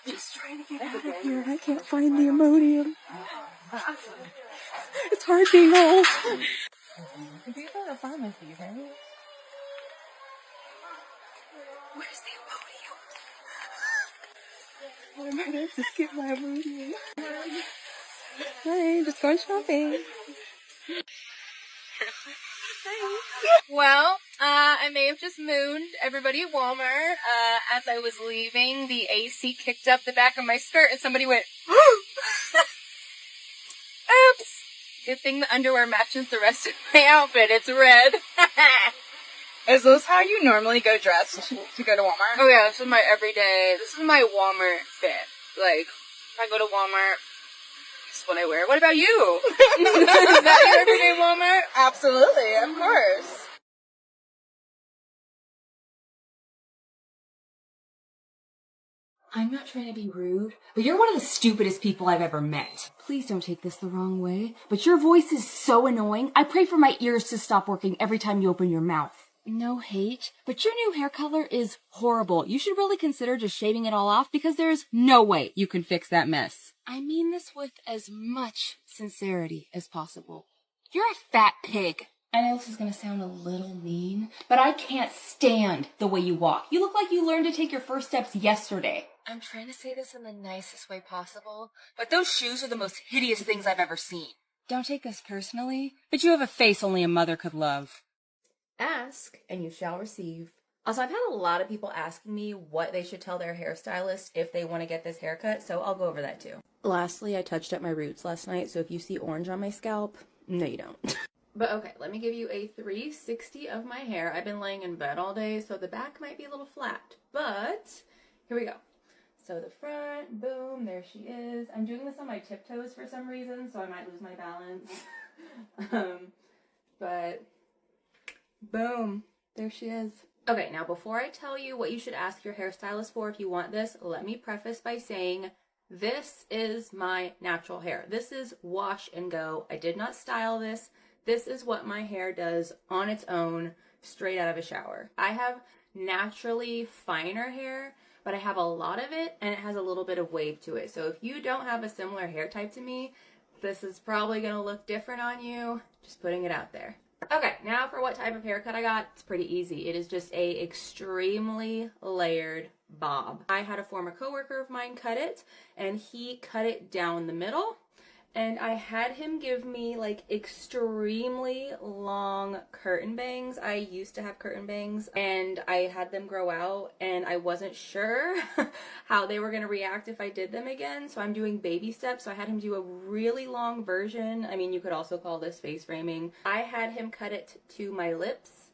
Just trying to get out of here. I can't find the Imodium. It's hard being old. These are the pharmacies, right? Where's the Imodium? I might have to skip my Imodium. Hi, just going shopping. Well, I may have just mooned everybody at Walmart. As I was leaving, the AC kicked up the back of my skirt and somebody went, oops! Good thing the underwear matches the rest of my outfit. It's red. Is this how you normally go dressed to go to Walmart? Oh yeah, this is my everyday, this is my Walmart fit. Like, if I go to Walmart, this is what I wear. What about you? Is that your everyday Walmart? Absolutely, of course. I'm not trying to be rude, but you're one of the stupidest people I've ever met. Please don't take this the wrong way, but your voice is so annoying. I pray for my ears to stop working every time you open your mouth. No hate, but your new hair color is horrible. You should really consider just shaving it all off because there's no way you can fix that mess. I mean this with as much sincerity as possible. You're a fat pig. I know this is gonna sound a little mean, but I can't stand the way you walk. You look like you learned to take your first steps yesterday. I'm trying to say this in the nicest way possible, but those shoes are the most hideous things I've ever seen. Don't take this personally, but you have a face only a mother could love. Ask, and you shall receive. Also, I've had a lot of people asking me what they should tell their hairstylist if they want to get this haircut, so I'll go over that too. Lastly, I touched up my roots last night, so if you see orange on my scalp, no you don't. But okay, let me give you a 360 of my hair. I've been laying in bed all day, so the back might be a little flat, but here we go. So the front, boom, there she is. I'm doing this on my tiptoes for some reason, so I might lose my balance. But boom, there she is. Okay, now before I tell you what you should ask your hairstylist for if you want this, let me preface by saying this is my natural hair. This is wash and go. I did not style this. This is what my hair does on its own, straight out of a shower. I have naturally finer hair, but I have a lot of it and it has a little bit of wave to it. So if you don't have a similar hair type to me, this is probably gonna look different on you. Just putting it out there. Okay, now for what type of haircut I got, it's pretty easy. It is just a extremely layered bob. I had a former coworker of mine cut it, and he cut it down the middle, and I had him give me like extremely long curtain bangs. I used to have curtain bangs, and I had them grow out, and I wasn't sure how they were gonna react if I did them again, so I'm doing baby steps. So I had him do a really long version. I mean, you could also call this face framing. I had him cut it to my lips,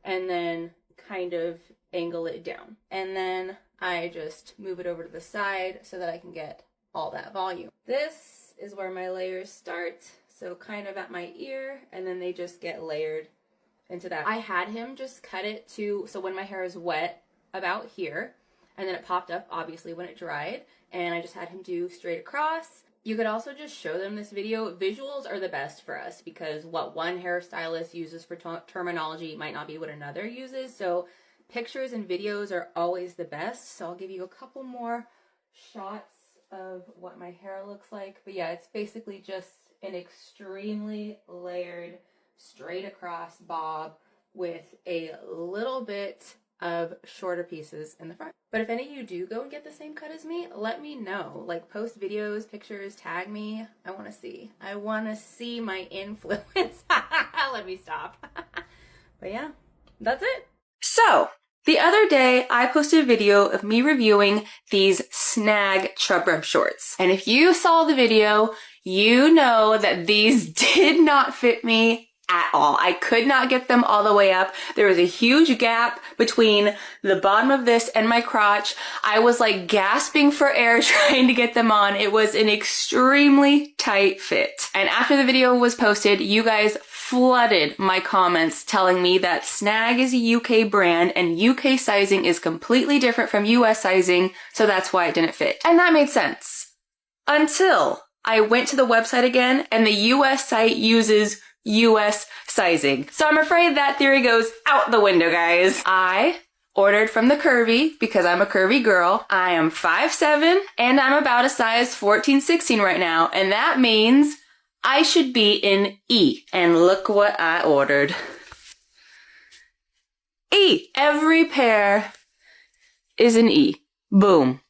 and then kind of angle it down. And then I just move it over to the side so that I can get all that volume. This is where my layers start, so kind of at my ear, and then they just get layered into that. I had him just cut it to, so when my hair is wet, about here, and then it popped up, obviously, when it dried, and I just had him do straight across. You could also just show them this video. Visuals are the best for us, because what one hairstylist uses for terminology might not be what another uses, so pictures and videos are always the best. So I'll give you a couple more shots of what my hair looks like. But yeah, it's basically just an extremely layered, straight across bob with a little bit of shorter pieces in the front. But if any of you do go and get the same cut as me, let me know. Like, post videos, pictures, tag me. I want to see. I want to see my influence. Let me stop. But yeah, that's it. So, the other day, I posted a video of me reviewing these Snag Chub Rub shorts. And if you saw the video, you know that these did not fit me at all. I could not get them all the way up. There was a huge gap between the bottom of this and my crotch. I was like gasping for air trying to get them on. It was an extremely tight fit. And after the video was posted, you guys flooded my comments telling me that Snag is a UK brand and UK sizing is completely different from US sizing, so that's why it didn't fit. And that made sense. Until I went to the website again and the US site uses US sizing. So I'm afraid that theory goes out the window, guys. I Ordered from the curvy because I'm a curvy girl. I am 5'7" and I'm about a size 14-16 right now. And that means I should be in E. And look what I ordered. E. Every pair is an E. Boom.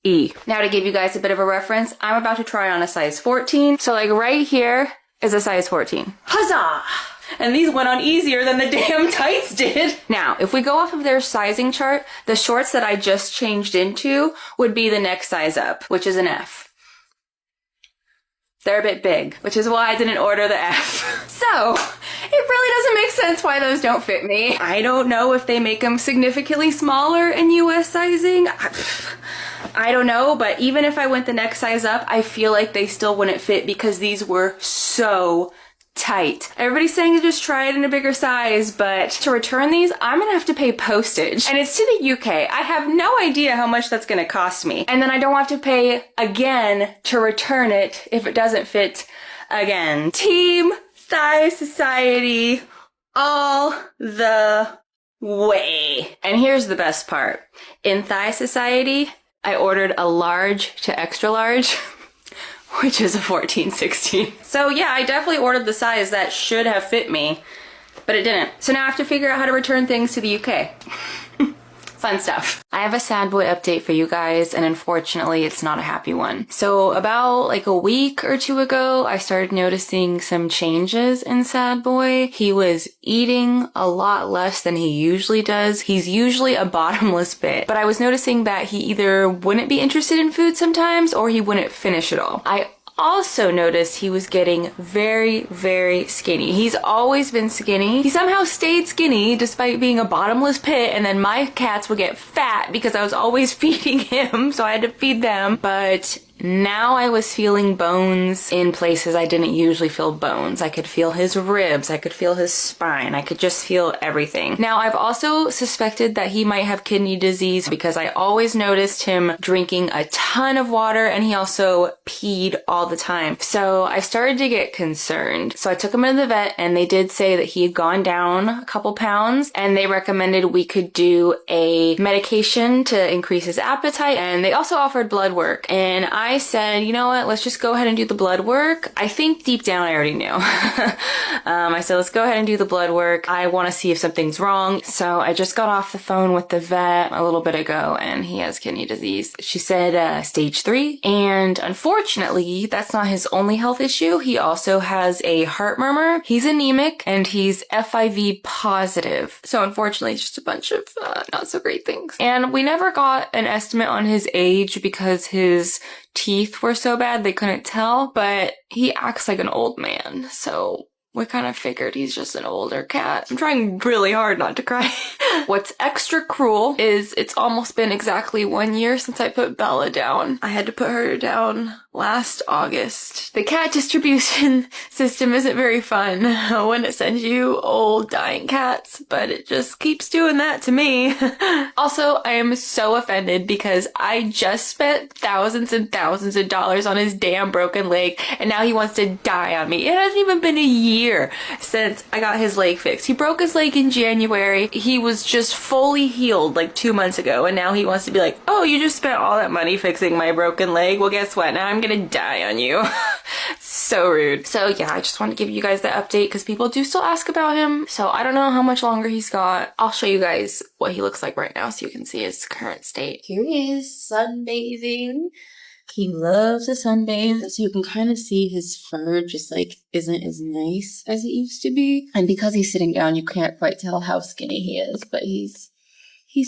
E. Now to give you guys a bit of a reference, I'm about to try on a size 14. So like right here is a size 14. Huzzah! And these went on easier than the damn tights did. Now, if we go off of their sizing chart, the shorts that I just changed into would be the next size up, which is an F. They're a bit big, which is why I didn't order the F. So, it really doesn't make sense why those don't fit me. I don't know if they make them significantly smaller in US sizing. I don't know, but even if I went the next size up, I feel like they still wouldn't fit because these were so tight. Everybody's saying to just try it in a bigger size, but to return these, I'm gonna have to pay postage. And it's to the UK. I have no idea how much that's gonna cost me. And then I don't have to pay again to return it if it doesn't fit again. Team Thigh Society all the way. And here's the best part. In Thigh Society, I ordered a large to extra large, which is a 14-16. So yeah, I definitely ordered the size that should have fit me, but it didn't. So now I have to figure out how to return things to the UK. Fun stuff. I have a sad boy update for you guys, and unfortunately it's not a happy one. So about like a week or two ago, I started noticing some changes in Sad Boy. He was eating a lot less than he usually does. He's usually a bottomless pit, but I was noticing that he either wouldn't be interested in food sometimes or he wouldn't finish it all. I also noticed he was getting very, very skinny. He's always been skinny. He somehow stayed skinny despite being a bottomless pit, and then my cats would get fat because I was always feeding him, so I had to feed them. But now I was feeling bones in places I didn't usually feel bones. I could feel his ribs, I could feel his spine, I could just feel everything. Now I've also suspected that he might have kidney disease because I always noticed him drinking a ton of water, and he also peed all the time. So I started to get concerned. So I took him to the vet, and they did say that he had gone down a couple pounds, and they recommended we could do a medication to increase his appetite, and they also offered blood work. And I said, you know what, let's just go ahead and do the blood work. I think deep down I already knew. I said, let's go ahead and do the blood work. I want to see if something's wrong. So I just got off the phone with the vet a little bit ago, and he has kidney disease. She said stage 3. And unfortunately, that's not his only health issue. He also has a heart murmur. He's anemic, and he's FIV positive. So unfortunately, it's just a bunch of not so great things. And we never got an estimate on his age because his teeth were so bad they couldn't tell, but he acts like an old man, so we kind of figured he's just an older cat. I'm trying really hard not to cry. What's extra cruel is it's almost been exactly 1 year since I put Bella down. I had to put her down last August. The cat distribution system isn't very fun when it sends you old dying cats, but it just keeps doing that to me. Also, I am so offended because I just spent thousands and thousands of dollars on his damn broken leg, and now he wants to die on me. It hasn't even been a year since I got his leg fixed. He broke his leg in January. He was just fully healed like 2 months ago, and now he wants to be like, oh, you just spent all that money fixing my broken leg? Well, guess what? Now I'm gonna die on you. So rude. So yeah, I just want to give you guys that update because people do still ask about him. So I don't know how much longer he's got. I'll show you guys what he looks like right now so you can see his current state. Here he is, sunbathing. He loves to sunbathe, so you can kind of see his fur just like isn't as nice as it used to be. And because he's sitting down, you can't quite tell how skinny he is, but he's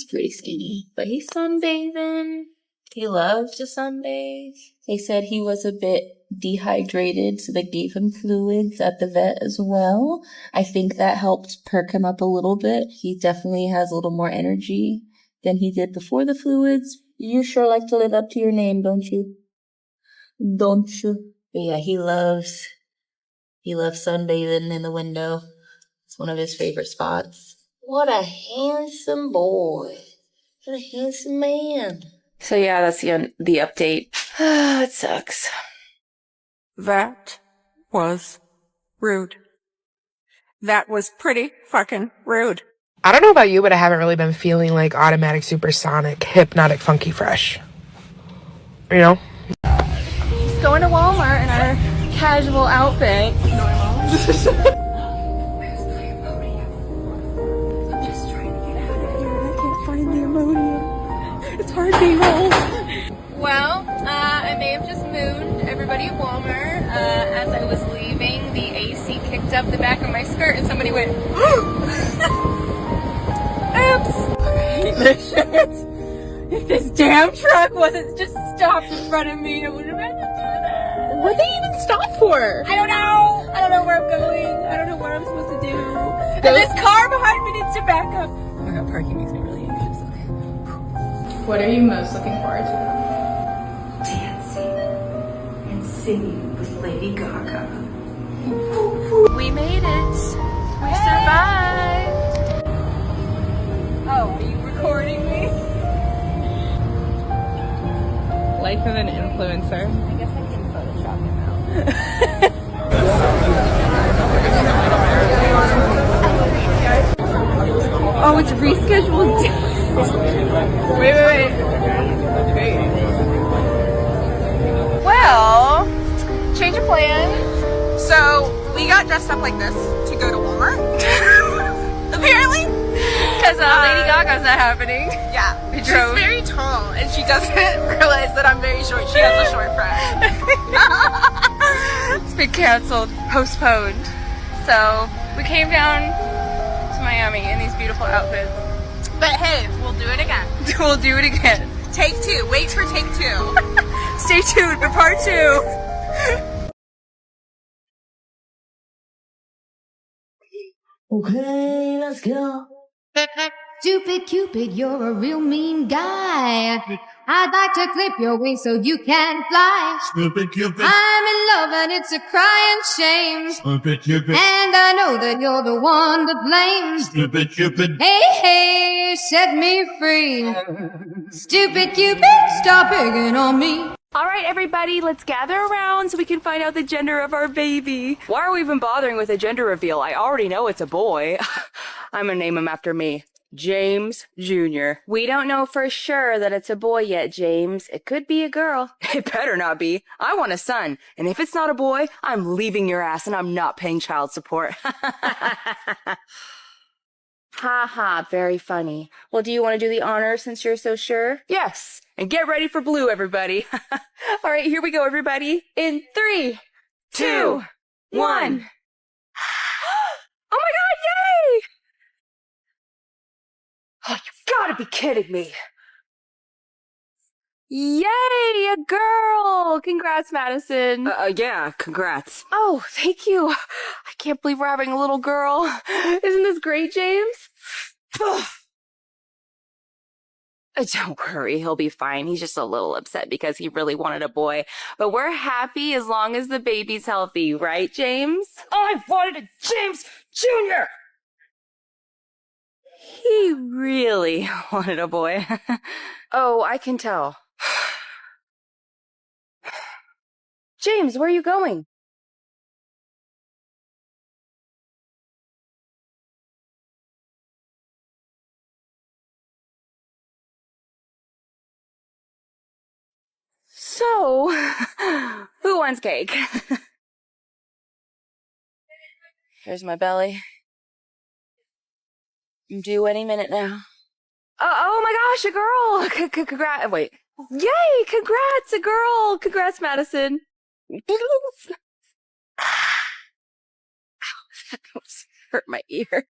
pretty skinny. But he's sunbathing. He loves to sunbathe. They said he was a bit dehydrated, so they gave him fluids at the vet as well. I think that helped perk him up a little bit. He definitely has a little more energy than he did before the fluids. You sure like to live up to your name, don't you? Don't you? But yeah, he loves sunbathing in the window. It's one of his favorite spots. What a handsome boy. What a handsome man. So yeah, that's the update. It sucks. That was rude. That was pretty fucking rude. I don't know about you, but I haven't really been feeling like automatic, supersonic, hypnotic, funky, fresh. You know? Just going to Walmart in our casual outfits. Well, I may have just mooned everybody at Walmart. As I was leaving, the AC kicked up the back of my skirt and somebody went, oops! If this damn truck wasn't just stopped in front of me, I wouldn't have had to do that. What'd they even stop for? I don't know! I don't know where I'm going. I don't know what I'm supposed to do. And this car behind me needs to back up. Oh my god, parking makes me really anxious. What are you most looking forward to? Dancing and singing with Lady Gaga. We made it. We survived. Oh, are you recording me? Life of an influencer. I guess I can Photoshop him out. Oh, it's rescheduled. Wait. Well, change of plans. So we got dressed up like this to go to Walmart. Apparently. Because Lady Gaga's not happening. Yeah. She's very tall and she doesn't realize that I'm very short. She has a short friend. It's been canceled, postponed. So we came down to Miami in these beautiful outfits. But hey, we'll do it again. We'll do it again. Take 2. Wait for take 2. Stay tuned for part 2. Okay, let's go. Stupid Cupid, you're a real mean guy. I'd like to clip your wings so you can fly. Stupid Cupid. I'm in love and it's a crying shame. Stupid Cupid. And I know that you're the one to blame. Stupid Cupid. Hey, set me free. Stupid Cupid, stop picking on me. All right, everybody, let's gather around so we can find out the gender of our baby. Why are we even bothering with a gender reveal? I already know it's a boy. I'm gonna name him after me. James Jr. We don't know for sure that it's a boy yet, James. It could be a girl. It better not be. I want a son. And if it's not a boy, I'm leaving your ass and I'm not paying child support. Ha ha, very funny. Well, do you want to do the honors since you're so sure? Yes. And get ready for blue, everybody. All right, here we go, everybody. In 3, 2, 1. Oh my God, yay! Oh, you've got to be kidding me. Yay, a girl! Congrats, Madison. Yeah, congrats. Oh, thank you. I can't believe we're having a little girl. Isn't this great, James? Don't worry, he'll be fine. He's just a little upset because he really wanted a boy. But we're happy as long as the baby's healthy, right, James? I wanted a James Jr.! He really wanted a boy. Oh, I can tell. James, where are you going? So, who wants cake? Here's my belly. I'm due any minute now. Oh my gosh, a girl! Congrats! Wait. Yay! Congrats, a girl! Congrats, Madison. Ow, that hurt my ear.